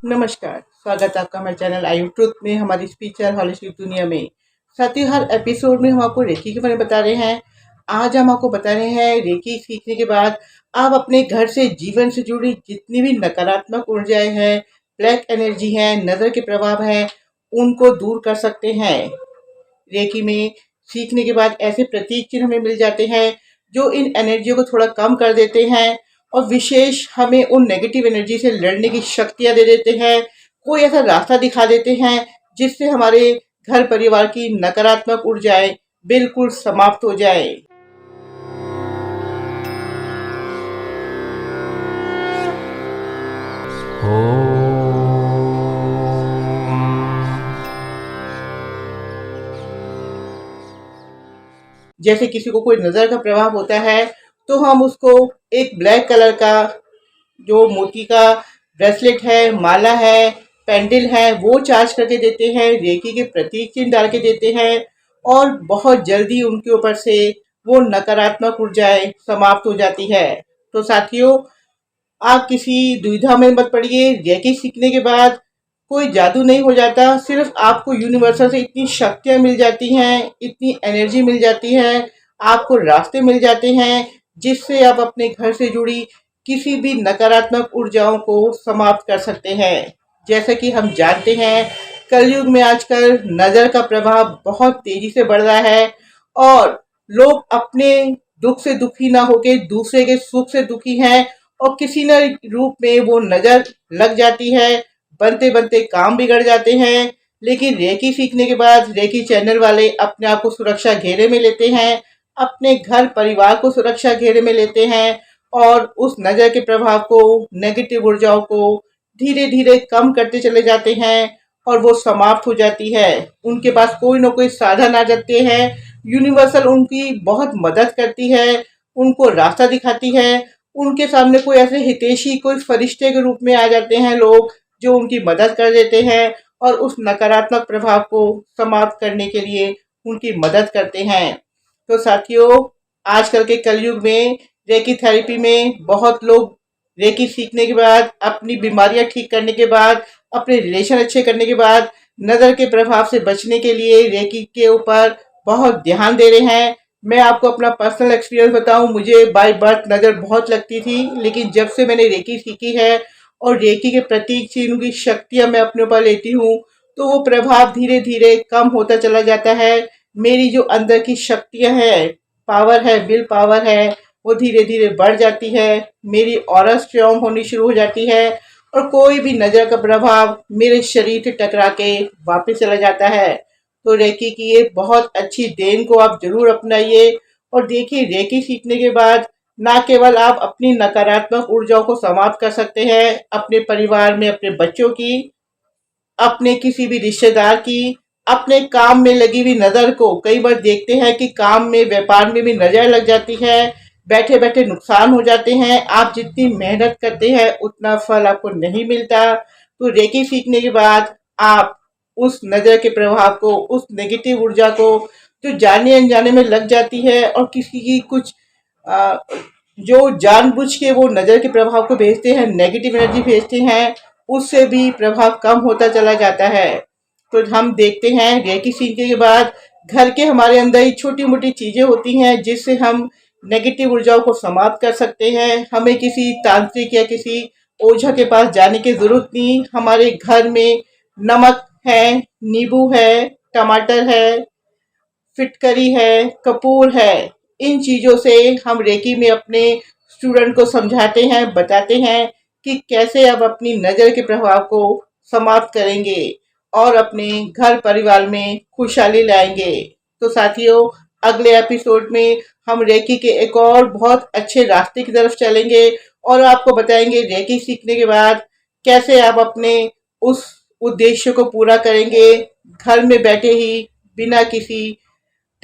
नमस्कार, स्वागत है आपका हमारे चैनल आयु ट्रुथ में हमारी स्पिरिचुअल होलिस्टिक दुनिया में। साथ ही हर एपिसोड में हम आपको रेकी के बारे में बता रहे हैं। आज हम आपको बता रहे हैं रेकी सीखने के बाद आप अपने घर से जीवन से जुड़ी जितनी भी नकारात्मक ऊर्जाएं हैं, ब्लैक एनर्जी है, नज़र के प्रभाव हैं, उनको दूर कर सकते हैं। रेकी में सीखने के बाद ऐसे प्रतीक चिन्ह हमें मिल जाते हैं जो इन एनर्जियों को थोड़ा कम कर देते हैं और विशेष हमें उन नेगेटिव एनर्जी से लड़ने की शक्तियाँ दे देते हैं। कोई ऐसा रास्ता दिखा देते हैं जिससे हमारे घर परिवार की नकारात्मक ऊर्जाएं बिल्कुल समाप्त हो जाए। जैसे किसी को कोई नज़र का प्रभाव होता है तो हम उसको एक ब्लैक कलर का जो मोती का ब्रेसलेट है, माला है, पेंडल है, वो चार्ज करके देते हैं, रेकी के प्रतीक चिन्ह डाल के देते हैं और बहुत जल्दी उनके ऊपर से वो नकारात्मक ऊर्जाएं समाप्त हो जाती है। तो साथियों, आप किसी दुविधा में मत पड़िए। रेकी सीखने के बाद कोई जादू नहीं हो जाता, सिर्फ आपको यूनिवर्सल से इतनी शक्तियाँ मिल जाती हैं, इतनी एनर्जी मिल जाती है, आपको रास्ते मिल जाते हैं जिससे आप अपने घर से जुड़ी किसी भी नकारात्मक ऊर्जाओं को समाप्त कर सकते हैं। जैसे कि हम जानते हैं, कलयुग में आजकल नज़र का प्रभाव बहुत तेजी से बढ़ रहा है और लोग अपने दुख से दुखी ना होकर दूसरे के सुख से दुखी हैं और किसी न रूप में वो नज़र लग जाती है, बनते बनते काम बिगड़ जाते हैं। लेकिन रेकी सीखने के बाद रेकी चैनल वाले अपने आप को सुरक्षा घेरे में लेते हैं, अपने घर परिवार को सुरक्षा घेरे में लेते हैं और उस नज़र के प्रभाव को, नेगेटिव ऊर्जाओं को धीरे धीरे कम करते चले जाते हैं और वो समाप्त हो जाती है। उनके पास कोई ना कोई साधन आ जाते हैं, यूनिवर्सल उनकी बहुत मदद करती है, उनको रास्ता दिखाती है। उनके सामने कोई ऐसे हितैषी, कोई फरिश्ते के रूप में आ जाते हैं लोग जो उनकी मदद कर देते हैं और उस नकारात्मक प्रभाव को समाप्त करने के लिए उनकी मदद करते हैं। तो साथियों, आजकल के कलयुग में रेकी थेरेपी में बहुत लोग रेकी सीखने के बाद, अपनी बीमारियां ठीक करने के बाद, अपने रिलेशन अच्छे करने के बाद, नज़र के प्रभाव से बचने के लिए रेकी के ऊपर बहुत ध्यान दे रहे हैं। मैं आपको अपना पर्सनल एक्सपीरियंस बताऊं, मुझे बाय बर्थ नज़र बहुत लगती थी, लेकिन जब से मैंने रेकी सीखी है और रेकी के प्रतीक चिन्ह की शक्तियाँ मैं अपने ऊपर लेती हूँ तो वो प्रभाव धीरे धीरे कम होता चला जाता है। मेरी जो अंदर की शक्तियाँ हैं, पावर है, विल पावर है, वो धीरे धीरे बढ़ जाती है। मेरी ऑरा स्ट्रांग होनी शुरू हो जाती है और कोई भी नज़र का प्रभाव मेरे शरीर से टकरा के वापस चला जाता है। तो रेकी की ये बहुत अच्छी देन को आप जरूर अपनाइए और देखिए, रेकी सीखने के बाद ना केवल आप अपनी नकारात्मक ऊर्जाओं को समाप्त कर सकते हैं, अपने परिवार में अपने बच्चों की, अपने किसी भी रिश्तेदार की, अपने काम में लगी हुई नज़र को, कई बार देखते हैं कि काम में, व्यापार में भी नज़र लग जाती है, बैठे बैठे नुकसान हो जाते हैं, आप जितनी मेहनत करते हैं उतना फल आपको नहीं मिलता। तो रेकी सीखने के बाद आप उस नज़र के प्रभाव को, उस नेगेटिव ऊर्जा को जो जाने अनजाने में लग जाती है और किसी की कुछ जो जानबूझ के वो नज़र के प्रभाव को भेजते हैं, नेगेटिव एनर्जी भेजते हैं, उससे भी प्रभाव कम होता चला जाता है। तो हम देखते हैं रेकी सीखने के बाद घर के हमारे अंदर ही छोटी मोटी चीज़ें होती हैं जिससे हम नेगेटिव ऊर्जाओं को समाप्त कर सकते हैं। हमें किसी तांत्रिक या किसी ओझा के पास जाने की ज़रूरत नहीं। हमारे घर में नमक है, नींबू है, टमाटर है, फिटकरी है, कपूर है, इन चीज़ों से हम रेकी में अपने स्टूडेंट को समझाते हैं, बताते हैं कि कैसे आप अपनी नज़र के प्रभाव को समाप्त करेंगे और अपने घर परिवार में खुशहाली लाएंगे। तो साथियों, अगले एपिसोड में हम रेकी के एक और बहुत अच्छे रास्ते की तरफ चलेंगे और आपको बताएंगे रेकी सीखने के बाद कैसे आप अपने उस उद्देश्य को पूरा करेंगे, घर में बैठे ही, बिना किसी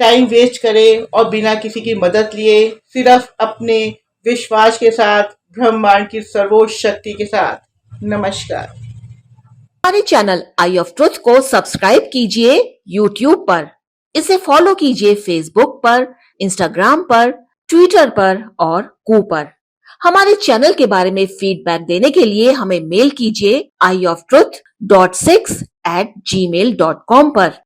टाइम वेस्ट करे और बिना किसी की मदद लिए, सिर्फ अपने विश्वास के साथ, ब्रह्मांड की सर्वोच्च शक्ति के साथ। नमस्कार। हमारे चैनल आई ऑफ ट्रुथ को सब्सक्राइब कीजिए यूट्यूब पर, इसे फॉलो कीजिए फेसबुक पर, इंस्टाग्राम पर, ट्विटर पर और कू पर। हमारे चैनल के बारे में फीडबैक देने के लिए हमें मेल कीजिए ioftruth.6@gmail.com पर।